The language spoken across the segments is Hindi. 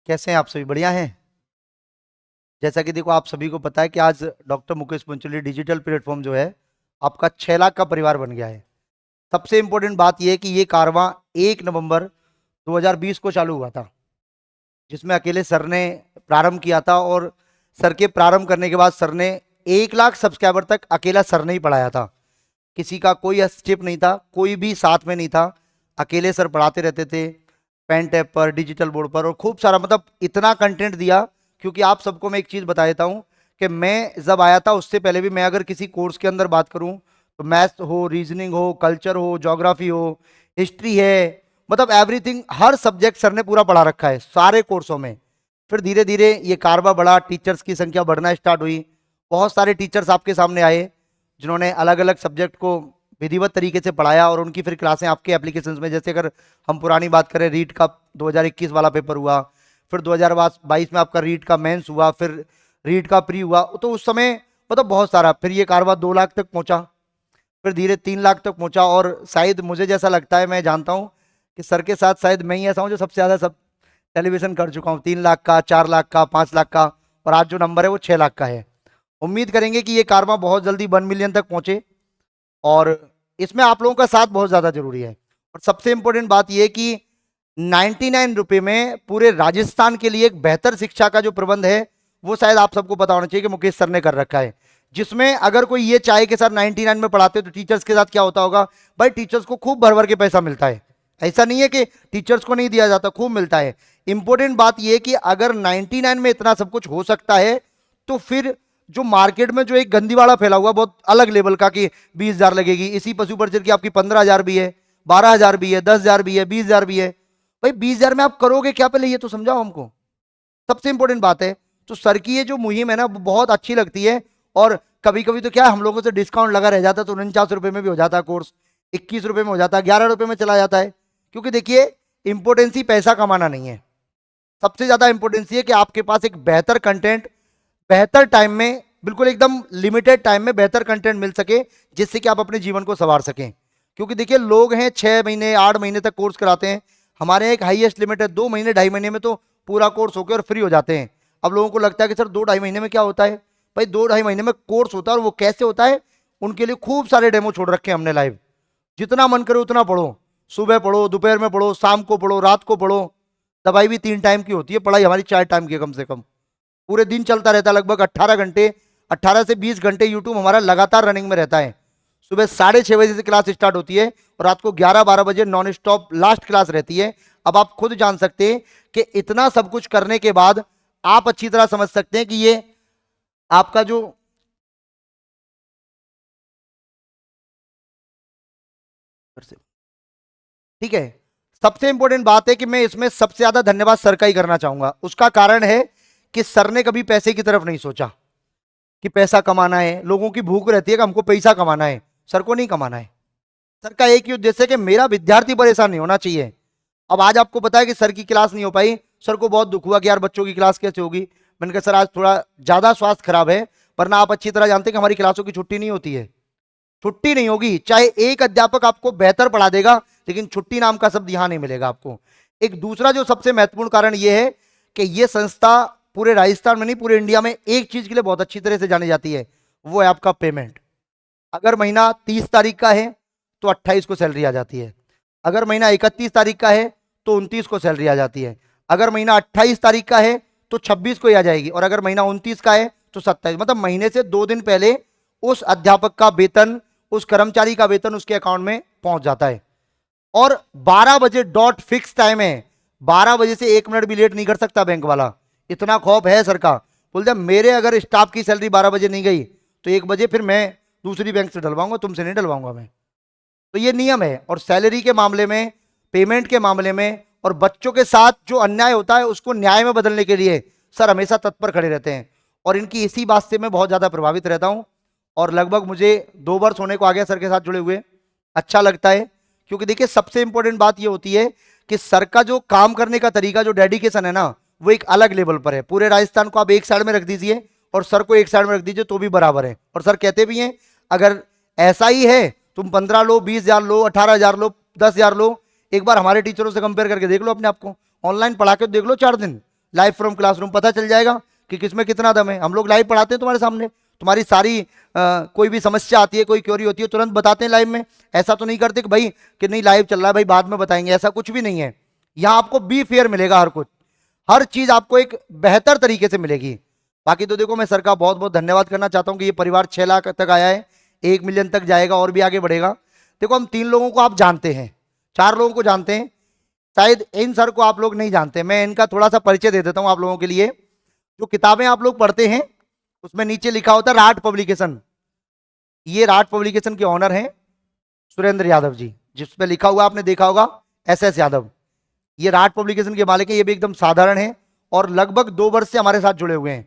कैसे हैं आप सभी? बढ़िया हैं। जैसा कि देखो, आप सभी को पता है कि आज doctor Mukesh Pancholi digital platform जो है आपका 6 लाख का परिवार बन गया है। सबसे इंपॉर्टेंट बात यह है कि ये कारवां 1 नवंबर 2020 को चालू हुआ था, जिसमें अकेले सर ने प्रारंभ किया था। और सर के प्रारंभ करने के बाद सर ने 1 लाख सब्सक्राइबर तक अकेला सर ने ही पढ़ाया था। किसी का कोई हस्तक्षेप नहीं था, कोई भी साथ में नहीं था। अकेले सर पढ़ाते रहते थे, पेन टैब पर, डिजिटल बोर्ड पर, और खूब सारा, मतलब इतना कंटेंट दिया। क्योंकि आप सबको मैं एक चीज बता देता हूं कि मैं जब आया था उससे पहले भी, मैं अगर किसी कोर्स के अंदर बात करूं तो मैथ्स हो, रीजनिंग हो, कल्चर हो, ज्योग्राफी हो, हिस्ट्री है, मतलब एवरीथिंग, हर सब्जेक्ट सर ने पूरा पढ़ा रखा है सारे कोर्सों में। फिर धीरे धीरे ये कारवा बढ़ा, टीचर्स की संख्या बढ़ना स्टार्ट हुई। बहुत सारे टीचर्स आपके सामने आए जिन्होंने अलग अलग सब्जेक्ट को विधिवत तरीके से पढ़ाया, और उनकी फिर क्लासें आपके एप्लीकेशंस में, जैसे अगर हम पुरानी बात करें, रीट का 2021 वाला पेपर हुआ, फिर 2022 में आपका रीट का मेंस हुआ, फिर रीट का प्री हुआ, तो उस समय मतलब बहुत सारा। फिर ये कारवा 2 लाख तक पहुंचा, फिर धीरे 3 लाख तक पहुंचा। और शायद मुझे जैसा लगता है, मैं जानता हूं कि सर के साथ शायद मैं ही ऐसा हूं जो सबसे ज्यादा सब टेलीविजन कर चुका हूं, 3 लाख का, 4 लाख का, 5 लाख का, और आज जो नंबर है वो 6 लाख का है। उम्मीद करेंगे कि ये कारवा बहुत जल्दी 1 मिलियन तक पहुंचे, और इसमें आप लोगों का साथ बहुत ज्यादा जरूरी है। और सबसे इंपॉर्टेंट बात यह कि 99 रुपए में पूरे राजस्थान के लिए एक बेहतर शिक्षा का जो प्रबंध है वो शायद आप सबको पता होना चाहिए कि मुकेश सर ने कर रखा है। जिसमें अगर कोई ये चाहे कि सर 99 में पढ़ाते तो टीचर्स के साथ क्या होता होगा, भाई टीचर्स को खूब भर भर के पैसा मिलता है। ऐसा नहीं है कि टीचर्स को नहीं दिया जाता, खूब मिलता है। इंपॉर्टेंट बात यह कि अगर 99 में इतना सब कुछ हो सकता है, तो फिर जो मार्केट में जो एक गंदीवाड़ा फैला हुआ बहुत अलग लेवल का कि 20,000 लगेगी, इसी पशु परिचर की आपकी 15,000 भी है, 12,000 भी है, 10,000 भी है, 20,000 भी है। भाई 20,000 में आप करोगे क्या, पहले ये तो समझाओ हमको। सबसे इंपॉर्टेंट बात है। तो सर की ये जो मुहिम है ना, बहुत अच्छी लगती है। और कभी कभी तो क्या हम लोगों से डिस्काउंट लगा रह जाता, तो 49 रुपए में भी हो जाता है कोर्स, 21 रुपए में हो जाता है, 11 रुपए में चला जाता है। क्योंकि देखिए, इंपोर्टेंसी पैसा कमाना नहीं है, सबसे ज्यादा इंपोर्टेंसी है कि आपके पास एक बेहतर कंटेंट बेहतर टाइम में, बिल्कुल एकदम लिमिटेड टाइम में बेहतर कंटेंट मिल सके, जिससे कि आप अपने जीवन को संवार सकें। क्योंकि देखिए, लोग हैं 6 महीने 8 महीने तक कोर्स कराते हैं। हमारे यहाँ एक हाईएस्ट लिमिट है 2 महीने 2.5 महीने में तो पूरा कोर्स होकर और फ्री हो जाते हैं। अब लोगों को लगता है कि सर 2 ढाई महीने में क्या होता है। भाई 2 ढाई महीने में कोर्स होता है, और वो कैसे होता है, उनके लिए खूब सारे डेमो छोड़ रखे हैं हमने लाइव। जितना मन करे उतना पढ़ो, सुबह पढ़ो, दोपहर में पढ़ो, शाम को पढ़ो, रात को पढ़ो। दवाई भी 3 टाइम की होती है, पढ़ाई हमारी 4 टाइम की है कम से कम। पूरे दिन चलता रहता है, लगभग 18 घंटे, 18 से 20 घंटे यूट्यूब हमारा लगातार रनिंग में रहता है। सुबह 6:30 बजे से क्लास स्टार्ट होती है, और रात को 11-12 बजे नॉन स्टॉप लास्ट क्लास रहती है। अब आप खुद जान सकते हैं कि इतना सब कुछ करने के बाद आप अच्छी तरह समझ सकते हैं कि ये आपका जो ठीक है। सबसे इंपॉर्टेंट बात है कि मैं इसमें सबसे ज्यादा धन्यवाद सर का ही करना चाहूंगा। उसका कारण है कि सर ने कभी पैसे की तरफ नहीं सोचा कि पैसा कमाना है। लोगों की भूख रहती है कि हमको पैसा कमाना है, सर को नहीं कमाना है। सर का एक ही उद्देश्य है कि मेरा विद्यार्थी परेशान नहीं होना चाहिए। अब आज आपको पता है कि सर की क्लास नहीं हो पाई, सर को बहुत दुख हुआ कि यार बच्चों की क्लास कैसे होगी। मैंने कहा सर आज थोड़ा ज्यादा स्वास्थ्य खराब है, वरना आप अच्छी तरह जानते हैं कि हमारी क्लासों की छुट्टी नहीं होती है। छुट्टी नहीं होगी, चाहे एक अध्यापक आपको बेहतर पढ़ा देगा, लेकिन छुट्टी नाम का शब्द यहां नहीं मिलेगा आपको। एक दूसरा जो सबसे महत्वपूर्ण कारण यह है कि यह संस्था पूरे राजस्थान में नहीं, पूरे इंडिया में एक चीज के लिए बहुत अच्छी तरह से जानी जाती है, वो है आपका पेमेंट। अगर महीना 30 तारीख का है तो 28 को सैलरी आ जाती है। अगर महीना 31 तारीख का है तो 29 को सैलरी आ जाती है। अगर महीना 28 तारीख का है तो 26 को ही आ जाएगी। और अगर महीना 29 का है तो 27, मतलब महीने से 2 दिन पहले उस अध्यापक का वेतन, उस कर्मचारी का वेतन उसके अकाउंट में पहुंच जाता है। और 12 बजे डॉट फिक्स टाइम है, 12 बजे से 1 मिनट भी लेट नहीं कर सकता बैंक वाला। इतना खौफ है सर का। बोलते मेरे अगर स्टाफ की सैलरी 12 बजे नहीं गई तो 1 बजे फिर मैं दूसरी बैंक से डलवाऊंगा, तुमसे नहीं डलवाऊंगा मैं। तो ये नियम है। और सैलरी के मामले में, पेमेंट के मामले में, और बच्चों के साथ जो अन्याय होता है उसको न्याय में बदलने के लिए सर हमेशा तत्पर खड़े रहते हैं। और इनकी इसी बात से मैं बहुत ज्यादा प्रभावित रहता हूं। और लगभग मुझे 2 वर्ष होने को आ गया सर के साथ जुड़े हुए। अच्छा लगता है, क्योंकि देखिए सबसे इंपॉर्टेंट बात यह होती है कि सर का जो काम करने का तरीका, जो डेडिकेशन है ना, वो एक अलग लेवल पर है। पूरे राजस्थान को आप एक साइड में रख दीजिए और सर को एक साइड में रख दीजिए तो भी बराबर है। और सर कहते भी हैं अगर ऐसा ही है, तुम 15 लो, 20,000 लो, 18,000 लो, 10,000 लो, एक बार हमारे टीचरों से कंपेयर करके देख लो अपने आप को, ऑनलाइन पढ़ा के देख लो 4 दिन, लाइव फ्रॉम क्लासरूम, पता चल जाएगा कि किसमें कितना दम है। हम लोग लाइव पढ़ाते हैं तुम्हारे सामने, तुम्हारी सारी कोई भी समस्या आती है, कोई क्वेरी होती है, तुरंत बताते हैं लाइव में। ऐसा तो नहीं करते कि भाई कि नहीं लाइव चल रहा है भाई बाद में बताएंगे, ऐसा कुछ भी नहीं है। यहाँ आपको बी फेयर मिलेगा, हर कुछ, हर चीज आपको एक बेहतर तरीके से मिलेगी। बाकी तो देखो, मैं सर का बहुत बहुत धन्यवाद करना चाहता हूँ कि ये परिवार 6 लाख तक आया है, 1 मिलियन तक जाएगा और भी आगे बढ़ेगा। देखो, हम 3 लोगों को आप जानते हैं, 4 लोगों को जानते हैं, शायद इन सर को आप लोग नहीं जानते। मैं इनका थोड़ा सा परिचय दे देता हूं आप लोगों के लिए। जो किताबें आप लोग पढ़ते हैं उसमें नीचे लिखा होता है राट पब्लिकेशन, ये राट पब्लिकेशन के ऑनर हैं सुरेंद्र यादव जी, जिसपे लिखा हुआ आपने देखा होगा SS यादव। ये राट पब्लिकेशन के मालिक हैं। ये भी एकदम साधारण है और लगभग 2 वर्ष से हमारे साथ जुड़े हुए हैं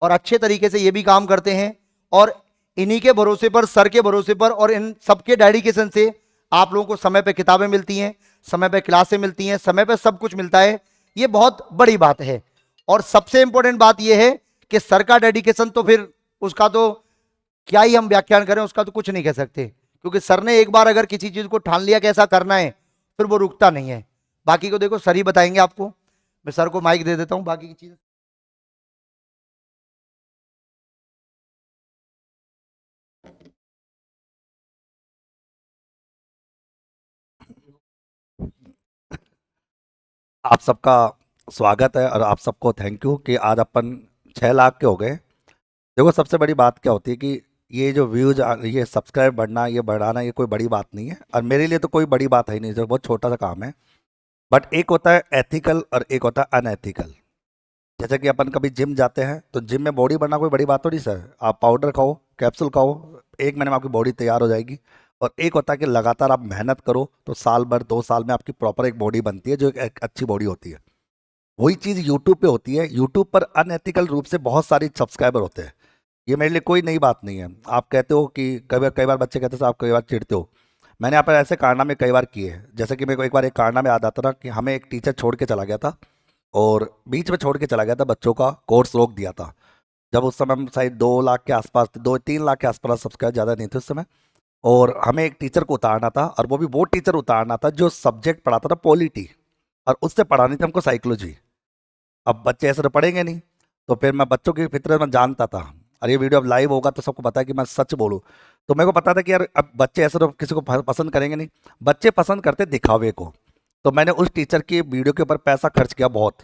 और अच्छे तरीके से ये भी काम करते हैं। और इन्हीं के भरोसे पर, सर के भरोसे पर और इन सबके डेडिकेशन से आप लोगों को समय पे किताबें मिलती हैं, समय पे क्लासें मिलती हैं, समय पे सब कुछ मिलता है। ये बहुत बड़ी बात है। और सबसे इंपॉर्टेंट बात यह है कि सर का डेडिकेशन तो फिर उसका तो क्या ही हम व्याख्यान करें, उसका तो कुछ नहीं कह सकते, क्योंकि सर ने एक बार अगर किसी चीज को ठान लिया कि ऐसा करना है, फिर वो रुकता नहीं है। बाकी को देखो सर ही बताएंगे आपको। मैं सर को माइक दे देता हूं बाकी की चीज। आप सबका स्वागत है और आप सबको थैंक यू कि आज अपन 6 लाख के हो गए। देखो, सबसे बड़ी बात क्या होती है कि ये जो व्यूज, ये सब्सक्राइब बढ़ना, ये बढ़ाना, ये कोई बड़ी बात नहीं है और मेरे लिए तो कोई बड़ी बात है ही नहीं, जो बहुत छोटा सा काम है। बट एक होता है एथिकल और एक होता है अनएथिकल। जैसे कि अपन कभी जिम जाते हैं तो जिम में बॉडी बनना कोई बड़ी बात थोड़ी सर। आप पाउडर खाओ, कैप्सूल खाओ, 1 महीने में आपकी बॉडी तैयार हो जाएगी। और एक होता है कि लगातार आप मेहनत करो तो साल भर 2 साल में आपकी प्रॉपर एक बॉडी बनती है, जो एक अच्छी बॉडी होती है। वही चीज़ यूट्यूब पे होती है। यूट्यूब पर अनएथिकल रूप से बहुत सारी सब्सक्राइबर होते हैं। ये मेरे लिए कोई नई बात नहीं है। आप कहते हो कि कई बार बच्चे कहते हैं आप कई बार चिढ़ते हो। मैंने यहाँ पर ऐसे कारनामे कई बार किए हैं। जैसे कि मेरे को एक बार एक कारनामे याद आता था कि हमें एक टीचर छोड़ के चला गया था और बीच में छोड़ के चला गया था, बच्चों का कोर्स रोक दिया था। जब उस समय हम शायद 2 लाख के आसपास थे, 2-3 लाख के आसपास सब्सक्राइबर, ज़्यादा नहीं थे उस समय। और हमें एक टीचर को उतारना था और वो भी वो टीचर उतारना था जो सब्जेक्ट पढ़ाता था पॉलिटी, और उससे पढ़ानी थी हमको साइकोलॉजी। अब बच्चे ऐसे तो पढ़ेंगे नहीं, तो फिर मैं बच्चों की फितरत में जानता था। और ये वीडियो अब लाइव होगा तो सबको पता है कि मैं सच बोलूँ। तो मेरे को पता था कि यार अब बच्चे ऐसे तो किसी को पसंद करेंगे नहीं, बच्चे पसंद करते दिखावे को। तो मैंने उस टीचर की वीडियो के ऊपर पैसा खर्च किया बहुत,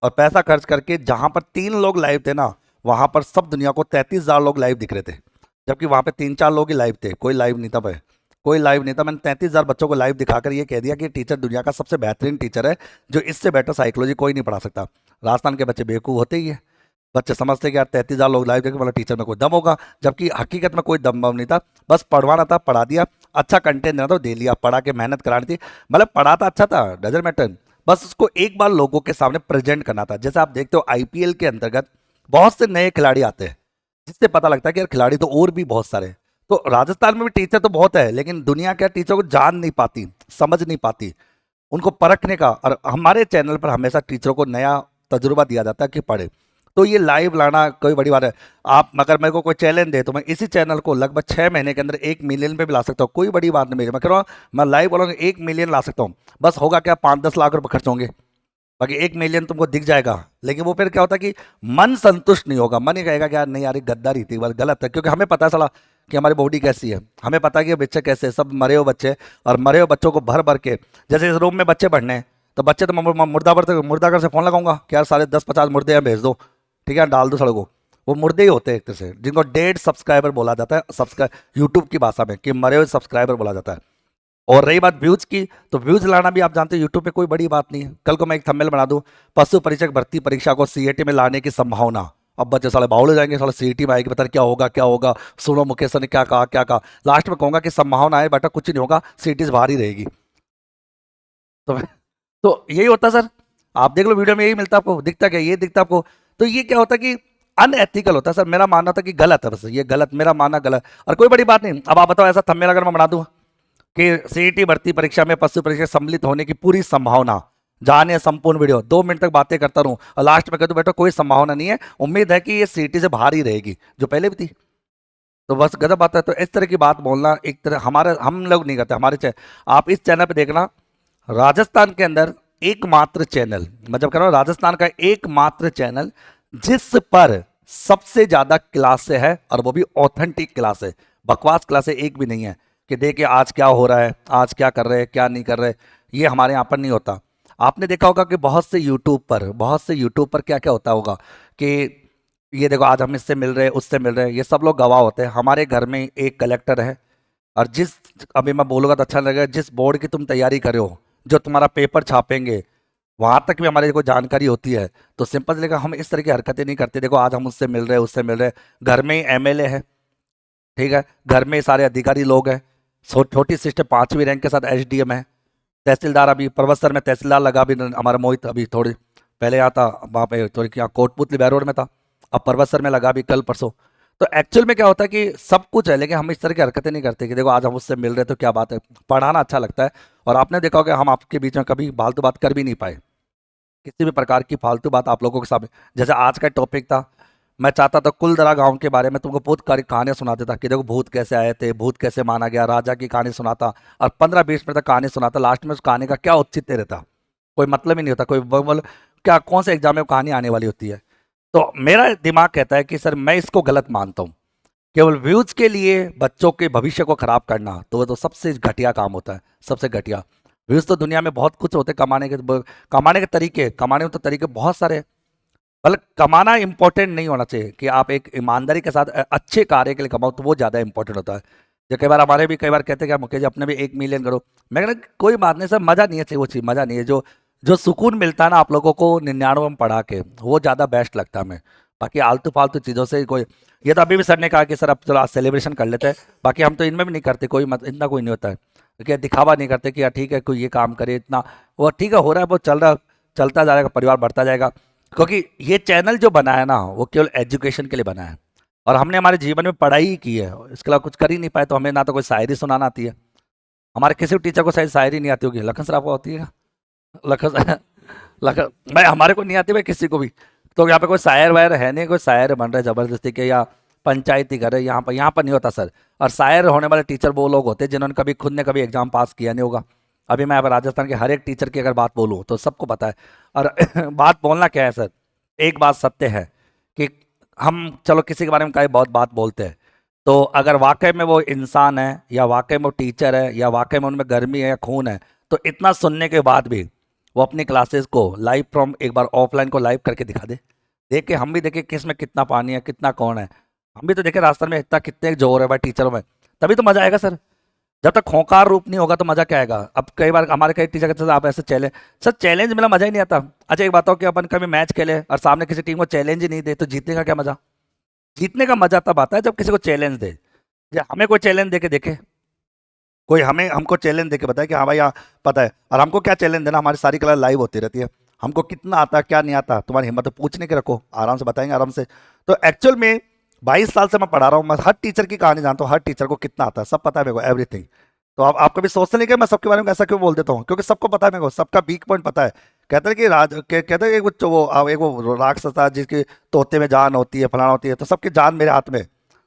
और पैसा खर्च करके जहाँ पर 3 लोग लाइव थे ना, वहाँ पर सब दुनिया को 33,000 लोग लाइव दिख रहे थे, जबकि वहाँ पे 3-4 लोग ही लाइव थे, कोई लाइव नहीं था भाई, कोई लाइव नहीं था। मैंने 33,000 बच्चों को लाइव दिखाकर ये कह दिया कि टीचर दुनिया का सबसे बेहतरीन टीचर है, जो इससे बेटर साइकोलॉजी कोई नहीं पढ़ा सकता। राजस्थान के बच्चे बेवकूफ़ होते ही है। बच्चे समझते कि यार 33,000 लोग लाइव देखे मतलब टीचर में कोई दम होगा, जबकि हकीकत में कोई दम बम नहीं था। बस पढ़वाना था, पढ़ा दिया, अच्छा कंटेंट देना था, दे लिया, पढ़ा के मेहनत करानी थी। मतलब पढ़ाता अच्छा था, डजंट मैटर, बस उसको एक बार लोगों के सामने प्रेजेंट करना था। जैसे आप देखते हो IPL के अंतर्गत बहुत से नए खिलाड़ी आते हैं, जिससे पता लगता है कि यार खिलाड़ी तो और भी बहुत सारे हैं। तो राजस्थान में भी टीचर तो बहुत है, लेकिन दुनिया क्या टीचर को जान नहीं पाती, समझ नहीं पाती, उनको परखने का। और हमारे चैनल पर हमेशा टीचरों को नया तजुर्बा दिया जाता है कि पढ़े। तो ये लाइव लाना कोई बड़ी बात है। आप अगर मेरे को कोई चैलेंज दे तो मैं इसी चैनल को लगभग 6 महीने के अंदर 1 मिलियन पे भी ला सकता हूँ, कोई बड़ी बात नहीं मेरी। मैं कह रहा हूँ मैं लाइव बोलूँगा 1 मिलियन ला सकता हूँ। बस होगा क्या, 5-10 लाख रुपये खर्च होंगे, बाकी 1 मिलियन तुमको दिख जाएगा। लेकिन वो फिर क्या होता है कि मन संतुष्ट नहीं होगा, मन ही कहेगा कि यार नहीं यार, गद्दारी थी, बस गलत है। क्योंकि हमें पता चला कि हमारी बॉडी कैसी है, हमें पता है कि ये बच्चे कैसे हैं, सब मरे हुए बच्चे। और मरे हुए बच्चों को भर भर के, जैसे इस रूम में बच्चे बढ़ने हैं, तो बच्चे तो मुर्दाघर से फ़ोन लगाऊंगा कि यार सारे 10-50 मुर्दे यहाँ भेज दो, ठीक है, डाल दो सड़कों। वो मुर्दे ही होते हैं एक तरह से, जिनको डेड सब्सक्राइबर बोला जाता है, सब्सक्राइब यूट्यूब की भाषा में कि मरे हुए सब्सक्राइबर बोला जाता है। और रही बात व्यूज की, तो व्यूज लाना भी आप जानते हो यूट्यूब पे कोई बड़ी बात नहीं है। कल को मैं एक थंबनेल बना दूं, पशु परीक्षक भर्ती परीक्षा को CAT में लाने की संभावना। अब बच्चे साले बाउल हो जाएंगे, साले CAT में आएगी, पता नहीं क्या होगा क्या होगा, सुनो मुकेश सर ने क्या कहा क्या कहा। लास्ट में कहूंगा कि संभावना है बेटा, कुछ नहीं होगा, CAT बाहर ही रहेगी। तो तो यही होता सर, आप देख लो वीडियो में यही मिलता आपको, दिखता क्या, ये दिखता आपको। तो ये क्या होता कि अनएथिकल होता है सर। मेरा मानना था कि गलत है, बस ये गलत, मेरा मानना गलत, और कोई बड़ी बात नहीं। अब आप बताओ ऐसा थंबनेल अगर मैं बना दूं कि CAT भर्ती परीक्षा में पशु परीक्षा सम्मिलित होने की पूरी संभावना, जाने संपूर्ण वीडियो 2 मिनट तक बातें करता रहूं और लास्ट में कह दूं बेटा कोई संभावना नहीं है, उम्मीद है कि ये CAT से बाहर ही रहेगी, जो पहले भी थी, तो बस गजब बात है। तो इस तरह की बात बोलना एक तरह हमारे, हम लोग नहीं करते, हमारे आप इस चैनल पे देखना, राजस्थान के अंदर एकमात्र चैनल, मतलब कह रहा हूं राजस्थान का एकमात्र चैनल जिस पर सबसे ज्यादा क्लासे है, और वो भी ऑथेंटिक क्लास है। बकवास क्लासे एक भी नहीं है कि देखिए आज क्या हो रहा है, आज क्या कर रहे हैं, क्या नहीं कर रहे, ये हमारे यहाँ पर नहीं होता। आपने देखा होगा कि बहुत से यूट्यूब पर क्या क्या होता होगा कि ये देखो आज हम इससे मिल रहे हैं, उससे मिल रहे हैं, ये सब लोग गवाह होते हैं। हमारे घर में एक कलेक्टर है, और जिस, अभी मैं बोलूँगा तो अच्छा लगेगा, जिस बोर्ड की तुम तैयारी करे हो, जो तुम्हारा पेपर छापेंगे, वहां तक भी हमारी कोई जानकारी होती है। तो सिंपल लेकर हम इस तरह की हरकतें नहीं करते। देखो आज हम उससे मिल रहे हैं, उससे मिल रहे हैं, घर में ही एमएलए है, ठीक है, घर में सारे अधिकारी लोग हैं, छोटी सिस्टर 5वीं रैंक के साथ एसडीएम है, तहसीलदार, अभी परबतसर में तहसीलदार लगा, अभी हमारा मोहित अभी थोड़ी पहले आता वहाँ पे, थोड़ी क्या कोटपुतली बैरोड में था, अब परबतसर में लगा अभी कल परसों। तो एक्चुअल में क्या होता है कि सब कुछ है, लेकिन हम इस तरह की हरकतें नहीं करते कि देखो आज हम उससे मिल रहे हैं तो क्या बात है। पढ़ाना अच्छा लगता है, और आपने देखा होगा हम आपके बीच में कभी फालतू बात कर भी नहीं पाए, किसी भी प्रकार की फालतू बात आप लोगों के सामने। जैसे आज का टॉपिक था, मैं चाहता था कुलदरा गांव के बारे में तुमको बहुत कहानियां सुनाते था कि देखो भूत कैसे आए थे, भूत कैसे माना गया, राजा की कहानी सुनाता, और 15-20 मिनट तक कहानी सुनाता, लास्ट में उस कहानी का क्या औचित्य रहता, कोई मतलब ही नहीं होता, कोई मतलब क्या, कौन से एग्जाम में कहानी आने वाली होती है। तो मेरा दिमाग कहता है कि सर मैं इसको गलत मानता हूँ, केवल व्यूज के लिए बच्चों के भविष्य को खराब करना तो वो तो सबसे घटिया काम होता है, सबसे घटिया। व्यूज तो दुनिया में बहुत कुछ होते हैं कमाने के तरीके, कमाने के तो तरीके बहुत सारे हैं। मतलब कमाना इंपॉर्टेंट नहीं होना चाहिए, कि आप एक ईमानदारी के साथ अच्छे कार्य के लिए कमाओ तो वो ज़्यादा इंपॉर्टेंट होता है। जो कई बार हमारे भी कई बार कहते हैं कि मुकेश जी अपने भी 1 मिलियन करो, मैं कहना कोई बात नहीं सर, मज़ा नहीं है चाहिए, वो चीज़ मज़ा नहीं है, जो जो सुकून मिलता है ना आप लोगों को 99 में पढ़ा के, वो ज़्यादा बेस्ट लगता है हमें। बाकी आलतू फालतू चीज़ों से कोई, ये तो अभी भी सर ने कहा कि सर अब चलो आज सेलिब्रेशन कर लेते हैं, बाकी हम तो इनमें भी नहीं करते, कोई मत इतना कोई नहीं होता है, क्योंकि दिखावा नहीं करते कि यार ठीक है कोई ये काम करे इतना, वो ठीक है हो रहा है, वो चलता जाएगा, परिवार बढ़ता जाएगा। क्योंकि ये चैनल जो बना है ना वो केवल एजुकेशन के लिए बना है, और हमने हमारे जीवन में पढ़ाई ही की है, इसके अलावा कुछ कर ही नहीं पाए। तो हमें ना तो कोई शायरी सुनाना आती है, हमारे किसी टीचर को शायद शायरी नहीं आती होगी, लखन सर आपको आती है क्या? लखन लखन भाई हमारे को नहीं आती भाई किसी को भी। तो यहाँ पे कोई शायर वायर है नहीं, कोई शायर बन रहा है जबरदस्ती के, या पंचायती कर रहे हैं, यहाँ पर नहीं होता सर। और शायर होने वाले टीचर वो लोग होते हैं जिन्होंने कभी खुद ने कभी एग्जाम पास किया नहीं होगा। अभी मैं अब राजस्थान के हर एक टीचर की अगर बात बोलूँ तो सबको पता है। और बात बोलना क्या है सर, एक बात सत्य है कि हम चलो किसी के बारे में कई बहुत बात बोलते हैं, तो अगर वाकई में वो इंसान है, या वाकई में वो टीचर है, या वाकई में उनमें गर्मी है या खून है, तो इतना सुनने के बाद भी वो अपनी क्लासेस को लाइव फ्रॉम एक बार ऑफलाइन को लाइव करके दिखा दे, देख के हम भी देखें किस में कितना पानी है, कितना कौन है, हम भी तो देखें रास्ते में इतना कितने जोर है भाई टीचरों में, तभी तो मजा आएगा सर। जब तक खोंकार रूप नहीं होगा तो मजा क्या आएगा। अब कई बार हमारे कई टीचर कहते हैं आप ऐसे चैलेंज, सर चैलेंज मिला मजा ही नहीं आता। अच्छा एक बात हो कि अपन कभी मैच खेले और सामने किसी टीम को चैलेंज ही नहीं दे तो जीतने का क्या मजा। जीतने का मजा तब आता है जब किसी को चैलेंज दे, या हमें कोई चैलेंज दे के देखे, कोई हमको चैलेंज दे के बताए कि हाँ भाई यहाँ पता है। और हमको क्या चैलेंज देना, हमारी सारी क्लास लाइव होती रहती है, हमको कितना आता क्या नहीं आता, तुम्हारी हिम्मत है पूछने के रखो, आराम से बताएंगे आराम से। तो एक्चुअल में 22 साल से मैं पढ़ा रहा हूँ, मैं हर टीचर की कहानी जानता हूँ, हर टीचर को कितना आता है सब पता है मेरे को, एवरीथिंग। तो आप कभी सोचते नहीं कि मैं सबके बारे में ऐसा क्यों बोल देता हूँ, क्योंकि सबको पता है मेरे को, सबका वीक पॉइंट पता है। कहते हैं कि कहते हैं कि एक वो राक्षस था जिसके तोते में जान होती है, फलाना होती है, तो सबकी जान मेरे हाथ में।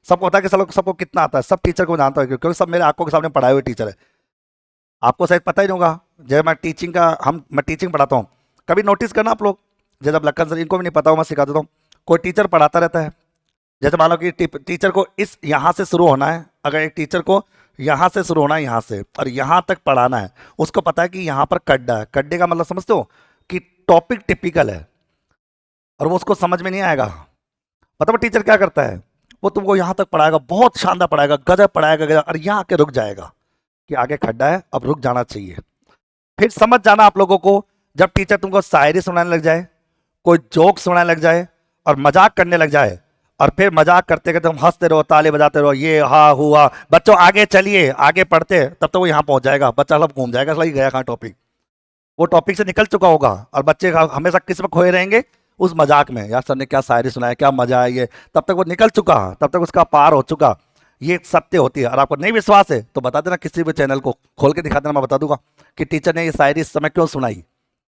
सबको पता है कि सबको कितना आता है, सब टीचर को जानता है क्योंकि सब मेरे आंखों के सामने पढ़ाए हुए टीचर है। आपको शायद पता ही नहीं होगा, जब मैं टीचिंग पढ़ाता हूँ, कभी नोटिस करना आप लोग, जब लखन सर इनको भी नहीं पता हो मैं सिखा देता हूँ, कोई टीचर पढ़ाता रहता है, जैसे मान लो कि टीचर को इस यहाँ से शुरू होना है, अगर एक टीचर को यहाँ से शुरू होना है, यहाँ से और यहाँ तक पढ़ाना है, उसको पता है कि यहाँ पर गड्ढा है, गड्ढे का मतलब समझते हो कि टॉपिक टिपिकल है, और वो उसको समझ में नहीं आएगा। पता वो टीचर क्या करता है, वो तुमको यहाँ तक पढ़ाएगा, बहुत शानदार पढ़ाएगा, गजब पढ़ाएगा गजब, और यहाँ आके रुक जाएगा कि आगे खड्डा है अब रुक जाना चाहिए। फिर समझ जाना आप लोगों को, जब टीचर तुमको शायरी सुनाने लग जाए, कोई जोक सुनाने लग जाए और मजाक करने लग जाए, और फिर मजाक करते करते तुम हंसते रहो, ताली बजाते रहो, ये हाँ हुआ, बच्चों आगे चलिए, आगे पढ़ते, तब तक वो यहाँ पहुंच जाएगा, बच्चा सब घूम जाएगा, सही गया कहाँ टॉपिक, वो टॉपिक से निकल चुका होगा, और बच्चे हमेशा किस में खोए रहेंगे, उस मजाक में, यार सर ने क्या शायरी सुनाया, क्या मजा है ये, तब तक वो निकल चुका, तब तक उसका पार हो चुका। ये सत्य होती है। और आपको नहीं विश्वास है तो बता देना, किसी भी चैनल को खोल के दिखा देना, मैं बता दूंगा कि टीचर ने ये शायरी इस समय क्यों सुनाई,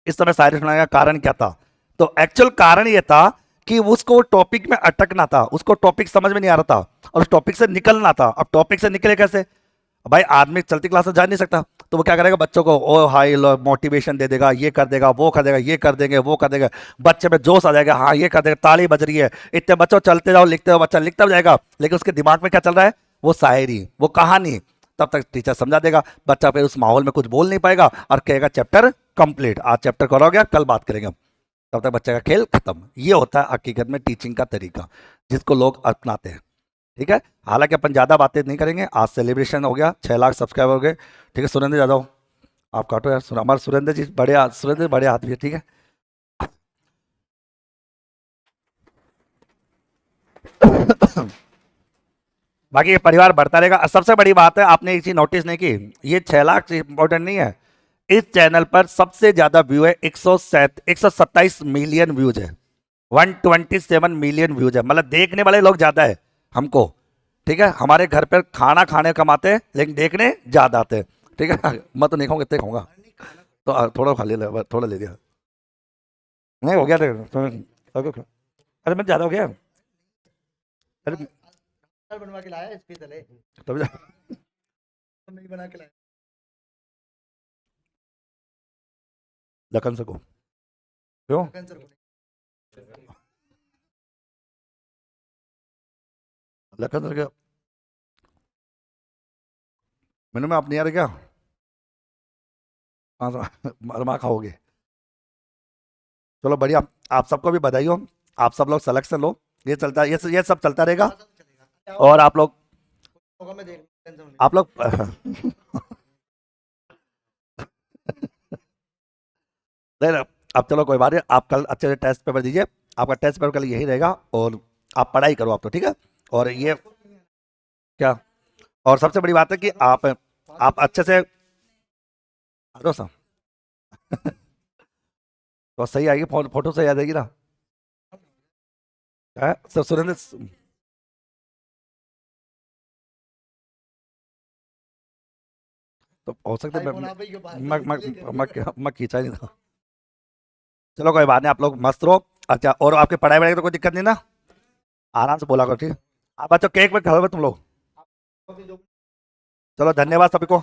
इस समय शायरी सुनाने का कारण क्या था। तो एक्चुअल कारण ये था कि उसको टॉपिक में अटकना था, उसको टॉपिक समझ में नहीं आ रहा था और उस टॉपिक से निकलना था। अब टॉपिक से निकले कैसे, भाई आदमी चलती क्लास में जा नहीं सकता, तो वो क्या करेगा, बच्चों को ओ हाई मोटिवेशन दे देगा, ये कर देगा, वो कर देगा, ये कर देंगे, वो कर देगा, बच्चे में जोश आ जाएगा, हाँ ये कर देगा, ताली बज रही है, इतने बच्चों चलते जाओ लिखते जाओ, बच्चा लिखता जाएगा, लेकिन उसके दिमाग में क्या चल रहा है, वो शायरी, वो कहानी। तब तक टीचर समझा देगा, बच्चा फिर उस माहौल में कुछ बोल नहीं पाएगा और कहेगा चैप्टर कंप्लीट, आज चैप्टर करोगे कल बात करेंगे, तब तक बच्चे का खेल खत्म। ये होता है हकीकत में टीचिंग का तरीका, जिसको लोग अपनाते हैं। ठीक है, हालांकि अपन ज़्यादा बातें नहीं करेंगे, आज सेलिब्रेशन हो गया, 6 लाख सब्सक्राइबर हो गए। ठीक है, सुरेंद्र यादव आप काटो यार, हमारे सुरेंद्र जी बड़े, सुरेंद्र बड़े आदमी है। ठीक है, बाकी ये परिवार बढ़ता रहेगा। सबसे बड़ी बात है, आपने एक चीज नोटिस नहीं की, ये 6 लाख इंपॉर्टेंट नहीं है, इस चैनल पर सबसे ज्यादा व्यू है, 127 मिलियन व्यूज है, 127 मिलियन व्यूज है, मतलब देखने वाले लोग ज्यादा है हमको। ठीक है, हमारे घर पर खाना खाने कमाते हैं लेकिन देखने ज्यादा आते हैं। ठीक है, मैं तो नहीं खाऊंगा, इतने खाऊंगा, तो थोड़ा खा लिया, थोड़ा ले लिया, नहीं हो गया अरे मैं ज्यादा हो गया, अरे बनवा के लाया स्पेशल है, तब नहीं बना के लाया। लखन से को क्यों, लखन से क्या मेनू में आप नहीं आ रहे क्या, हाँ तो माँ खाओगे। चलो बढ़िया, आप सबको भी बधाई हो, आप सब लोग सिलेक्शन लो, ये चलता, ये सब चलता रहेगा। और आप लोग आप लोग नहीं ना, अब चलो कोई बात नहीं, आप कल अच्छे से टेस्ट पेपर दीजिए, आपका टेस्ट पेपर कल यही रहेगा, और आप पढ़ाई करो आप तो। ठीक है, और ये क्या, और सबसे बड़ी बात है कि आप अच्छे से आ सा तो सही आएगी, फोटो सही आ जाएगी ना, सर सुरेंद्र तो हो सकता है मैं खींचा ही नहीं था। चलो कोई बात नहीं, आप लोग मस्त रहो। अच्छा, और आपकी पढ़ाई वढ़ाई तो कोई दिक्कत नहीं ना, आराम से बोला करो। ठीक है, आप बच्चों केक में खाओगे तुम लोग। चलो धन्यवाद सभी को।